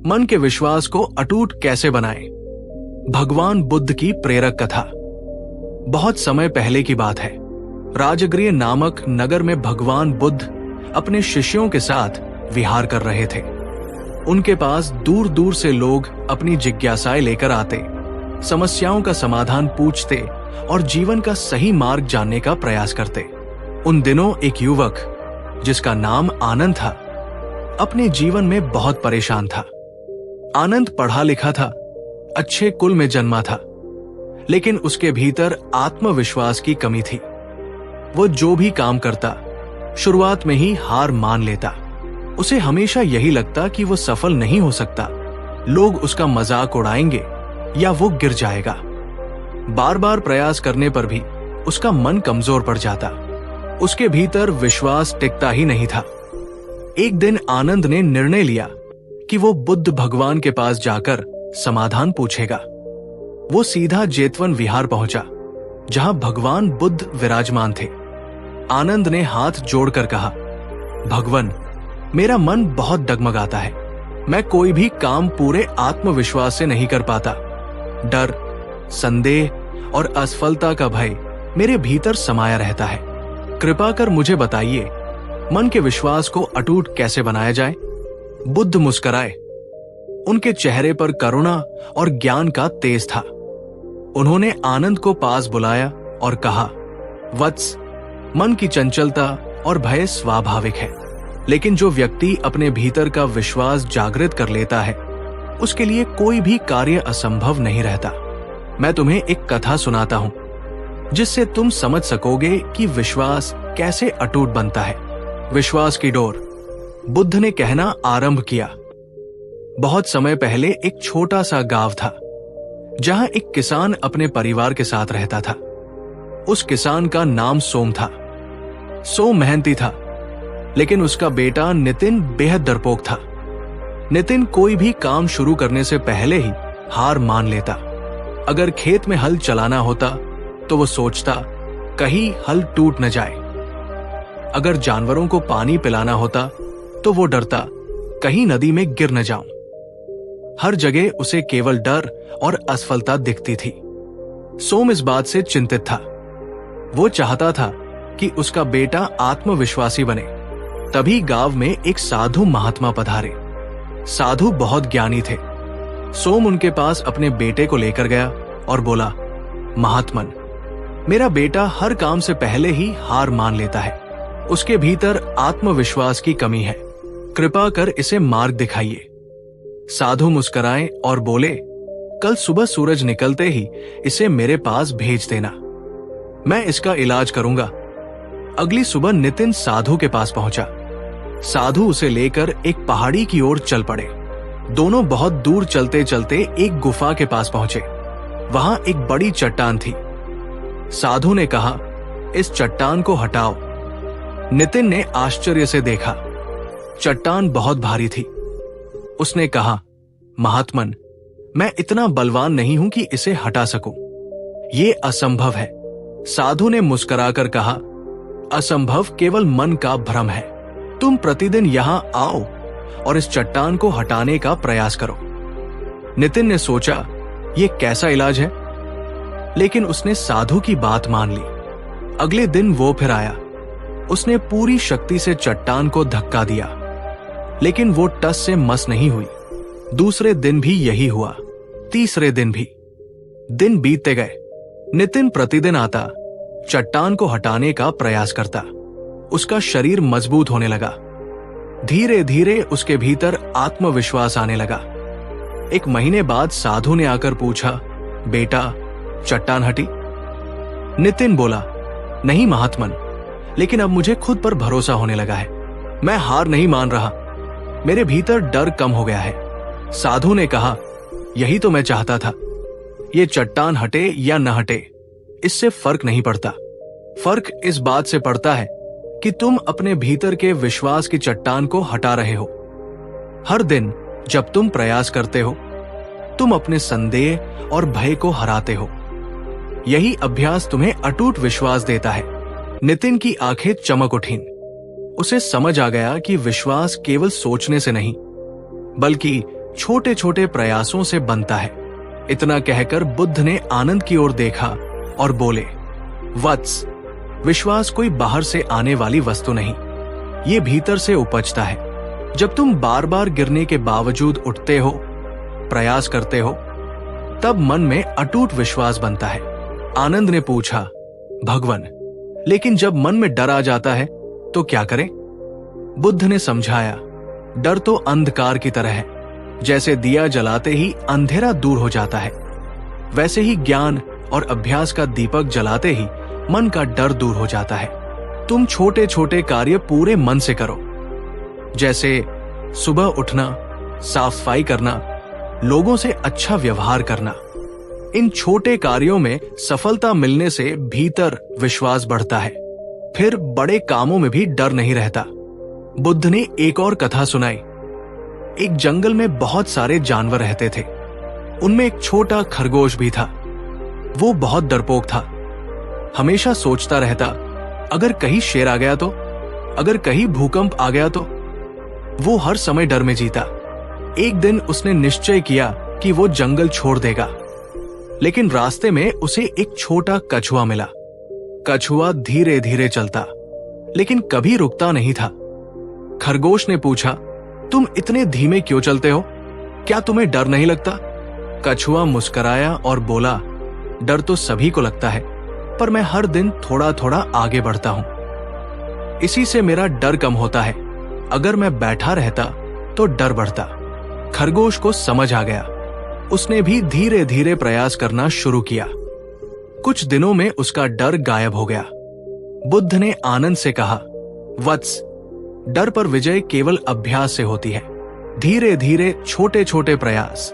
मन के विश्वास को अटूट कैसे बनाएं? भगवान बुद्ध की प्रेरक कथा। बहुत समय पहले की बात है। राजगृह नामक नगर में भगवान बुद्ध अपने शिष्यों के साथ विहार कर रहे थे। उनके पास दूर दूर से लोग अपनी जिज्ञासाएं लेकर आते, समस्याओं का समाधान पूछते और जीवन का सही मार्ग जानने का प्रयास करते। उन दिनों एक युवक जिसका नाम आनंद था, अपने जीवन में बहुत परेशान था। आनंद पढ़ा लिखा था, अच्छे कुल में जन्मा था, लेकिन उसके भीतर आत्मविश्वास की कमी थी। वो जो भी काम करता, शुरुआत में ही हार मान लेता। उसे हमेशा यही लगता कि वो सफल नहीं हो सकता, लोग उसका मजाक उड़ाएंगे या वो गिर जाएगा। बार बार प्रयास करने पर भी उसका मन कमजोर पड़ जाता। उसके भीतर विश्वास टिकता ही नहीं था। एक दिन आनंद ने निर्णय लिया कि वो बुद्ध भगवान के पास जाकर समाधान पूछेगा। वो सीधा जेतवन विहार पहुंचा, जहां भगवान बुद्ध विराजमान थे। आनंद ने हाथ जोड़कर कहा, भगवान, मेरा मन बहुत डगमगाता है। मैं कोई भी काम पूरे आत्मविश्वास से नहीं कर पाता। डर, संदेह और असफलता का भय मेरे भीतर समाया रहता है। कृपा कर मुझे बताइए, मन के विश्वास को अटूट कैसे बनाया जाए? बुद्ध मुस्कुराए। उनके चेहरे पर करुणा और ज्ञान का तेज था। उन्होंने आनंद को पास बुलाया और कहा, वत्स, मन की चंचलता और भय स्वाभाविक है, लेकिन जो व्यक्ति अपने भीतर का विश्वास जागृत कर लेता है, उसके लिए कोई भी कार्य असंभव नहीं रहता। मैं तुम्हें एक कथा सुनाता हूं, जिससे तुम समझ सकोगे कि विश्वास कैसे अटूट बनता है। विश्वास की डोर। बुद्ध ने कहना आरंभ किया। बहुत समय पहले एक छोटा सा गांव था, जहां एक किसान अपने परिवार के साथ रहता था। उस किसान का नाम सोम था। सोम मेहनती था, लेकिन उसका बेटा नितिन बेहद डरपोक था। नितिन कोई भी काम शुरू करने से पहले ही हार मान लेता। अगर खेत में हल चलाना होता तो वो सोचता, कहीं हल टूट न जाए। अगर जानवरों को पानी पिलाना होता तो वो डरता, कहीं नदी में गिर न जाऊं। हर जगह उसे केवल डर और असफलता दिखती थी। सोम इस बात से चिंतित था। वो चाहता था कि उसका बेटा आत्मविश्वासी बने। तभी गांव में एक साधु महात्मा पधारे। साधु बहुत ज्ञानी थे। सोम उनके पास अपने बेटे को लेकर गया और बोला, महात्मन, मेरा बेटा हर काम से पहले ही हार मान लेता है। उसके भीतर आत्मविश्वास की कमी है। कृपा कर इसे मार्ग दिखाइए। साधु मुस्कुराए और बोले, कल सुबह सूरज निकलते ही इसे मेरे पास भेज देना, मैं इसका इलाज करूंगा। अगली सुबह नितिन साधु के पास पहुंचा। साधु उसे लेकर एक पहाड़ी की ओर चल पड़े। दोनों बहुत दूर चलते चलते एक गुफा के पास पहुंचे। वहां एक बड़ी चट्टान थी। साधु ने कहा, इस चट्टान को हटाओ। नितिन ने आश्चर्य से देखा। चट्टान बहुत भारी थी। उसने कहा, महात्मन, मैं इतना बलवान नहीं हूं कि इसे हटा सकूं। ये असंभव है। साधु ने मुस्कुराकर कहा, असंभव केवल मन का भ्रम है। तुम प्रतिदिन यहां आओ और इस चट्टान को हटाने का प्रयास करो। नितिन ने सोचा, ये कैसा इलाज है? लेकिन उसने साधु की बात मान ली। अगले दिन वो फिर आया। उसने पूरी शक्ति से चट्टान को धक्का दिया, लेकिन वो टस से मस नहीं हुई। दूसरे दिन भी यही हुआ, तीसरे दिन भी। दिन बीतते गए। नितिन प्रतिदिन आता, चट्टान को हटाने का प्रयास करता। उसका शरीर मजबूत होने लगा। धीरे धीरे उसके भीतर आत्मविश्वास आने लगा। एक महीने बाद साधु ने आकर पूछा, बेटा, चट्टान हटी? नितिन बोला, नहीं महात्मन, लेकिन अब मुझे खुद पर भरोसा होने लगा है। मैं हार नहीं मान रहा। मेरे भीतर डर कम हो गया है। साधु ने कहा, यही तो मैं चाहता था। ये चट्टान हटे या न हटे, इससे फर्क नहीं पड़ता। फर्क इस बात से पड़ता है कि तुम अपने भीतर के विश्वास की चट्टान को हटा रहे हो। हर दिन जब तुम प्रयास करते हो, तुम अपने संदेह और भय को हराते हो। यही अभ्यास तुम्हें अटूट विश्वास देता है। नितिन की आंखें चमक उठीं। उसे समझ आ गया कि विश्वास केवल सोचने से नहीं, बल्कि छोटे छोटे प्रयासों से बनता है। इतना कहकर बुद्ध ने आनंद की ओर देखा और बोले, वत्स, विश्वास कोई बाहर से आने वाली वस्तु नहीं, ये भीतर से उपजता है। जब तुम बार बार गिरने के बावजूद उठते हो, प्रयास करते हो, तब मन में अटूट विश्वास बनता है। आनंद ने पूछा, भगवन, लेकिन जब मन में डर आ जाता है तो क्या करें? बुद्ध ने समझाया, डर तो अंधकार की तरह है। जैसे दिया जलाते ही अंधेरा दूर हो जाता है, वैसे ही ज्ञान और अभ्यास का दीपक जलाते ही मन का डर दूर हो जाता है। तुम छोटे छोटे कार्य पूरे मन से करो, जैसे सुबह उठना, साफ सफाई करना, लोगों से अच्छा व्यवहार करना। इन छोटे कार्यों में सफलता मिलने से भीतर विश्वास बढ़ता है, फिर बड़े कामों में भी डर नहीं रहता। बुद्ध ने एक और कथा सुनाई। एक जंगल में बहुत सारे जानवर रहते थे। उनमें एक छोटा खरगोश भी था। वो बहुत डरपोक था, हमेशा सोचता रहता, अगर कहीं शेर आ गया तो, अगर कहीं भूकंप आ गया तो। वो हर समय डर में जीता। एक दिन उसने निश्चय किया कि वो जंगल छोड़ देगा, लेकिन रास्ते में उसे एक छोटा कछुआ मिला। कछुआ धीरे धीरे चलता, लेकिन कभी रुकता नहीं था। खरगोश ने पूछा, तुम इतने धीमे क्यों चलते हो? क्या तुम्हें डर नहीं लगता? कछुआ मुस्कुराया और बोला, डर तो सभी को लगता है, पर मैं हर दिन थोड़ा थोड़ा आगे बढ़ता हूं। इसी से मेरा डर कम होता है। अगर मैं बैठा रहता तो डर बढ़ता। खरगोश को समझ आ गया। उसने भी धीरे धीरे प्रयास करना शुरू किया। कुछ दिनों में उसका डर गायब हो गया। बुद्ध ने आनंद से कहा, वत्स, डर पर विजय केवल अभ्यास से होती है। धीरे धीरे छोटे छोटे प्रयास,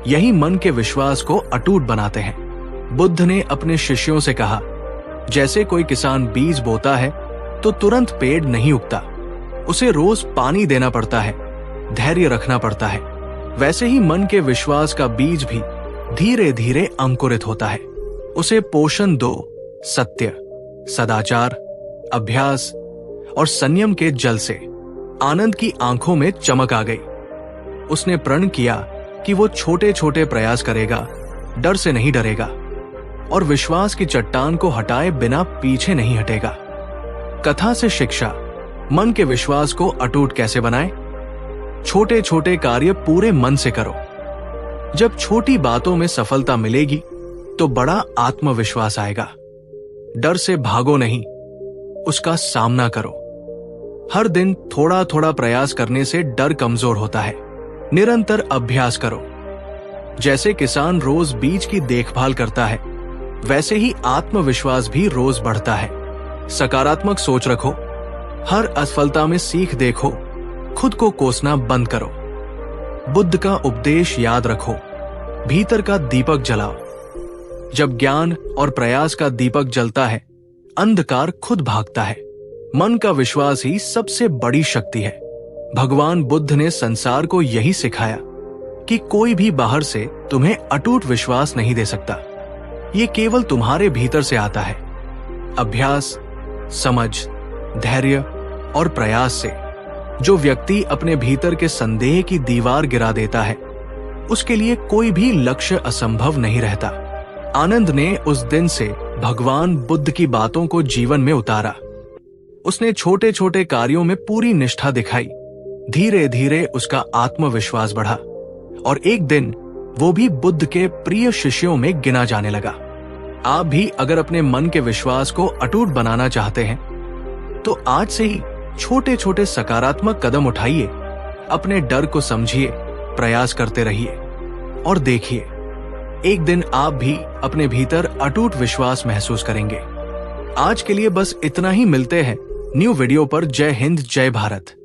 यही मन के विश्वास को अटूट बनाते हैं। बुद्ध ने अपने शिष्यों से कहा, जैसे कोई किसान बीज बोता है तो तुरंत पेड़ नहीं उगता, उसे रोज पानी देना पड़ता है, धैर्य रखना पड़ता है। वैसे ही मन के विश्वास का बीज भी धीरे धीरे अंकुरित होता है। उसे पोषण दो, सत्य, सदाचार, अभ्यास और संयम के जल से। आनंद की आंखों में चमक आ गई। उसने प्रण किया कि वो छोटे छोटे प्रयास करेगा, डर से नहीं डरेगा और विश्वास की चट्टान को हटाए बिना पीछे नहीं हटेगा। कथा से शिक्षा, मन के विश्वास को अटूट कैसे बनाएं? छोटे छोटे कार्य पूरे मन से करो। जब छोटी बातों में सफलता मिलेगी तो बड़ा आत्मविश्वास आएगा। डर से भागो नहीं, उसका सामना करो। हर दिन थोड़ा थोड़ा प्रयास करने से डर कमजोर होता है। निरंतर अभ्यास करो। जैसे किसान रोज बीज की देखभाल करता है, वैसे ही आत्मविश्वास भी रोज बढ़ता है। सकारात्मक सोच रखो। हर असफलता में सीख देखो। खुद को कोसना बंद करो। बुद्ध का उपदेश याद रखो। भीतर का दीपक जलाओ। जब ज्ञान और प्रयास का दीपक जलता है, अंधकार खुद भागता है। मन का विश्वास ही सबसे बड़ी शक्ति है। भगवान बुद्ध ने संसार को यही सिखाया कि कोई भी बाहर से तुम्हें अटूट विश्वास नहीं दे सकता। ये केवल तुम्हारे भीतर से आता है। अभ्यास, समझ, धैर्य और प्रयास से जो व्यक्ति अपने भीतर के संदेह की दीवार गिरा देता है, उसके लिए कोई भी लक्ष्य असंभव नहीं रहता। आनंद ने उस दिन से भगवान बुद्ध की बातों को जीवन में उतारा। उसने छोटे छोटे कार्यों में पूरी निष्ठा दिखाई। धीरे धीरे उसका आत्मविश्वास बढ़ा और एक दिन वो भी बुद्ध के प्रिय शिष्यों में गिना जाने लगा। आप भी अगर अपने मन के विश्वास को अटूट बनाना चाहते हैं तो आज से ही छोटे छोटे सकारात्मक कदम उठाइए। अपने डर को समझिए, प्रयास करते रहिए और देखिए, एक दिन आप भी अपने भीतर अटूट विश्वास महसूस करेंगे। आज के लिए बस इतना ही। मिलते हैं न्यू वीडियो पर। जय हिंद, जय भारत।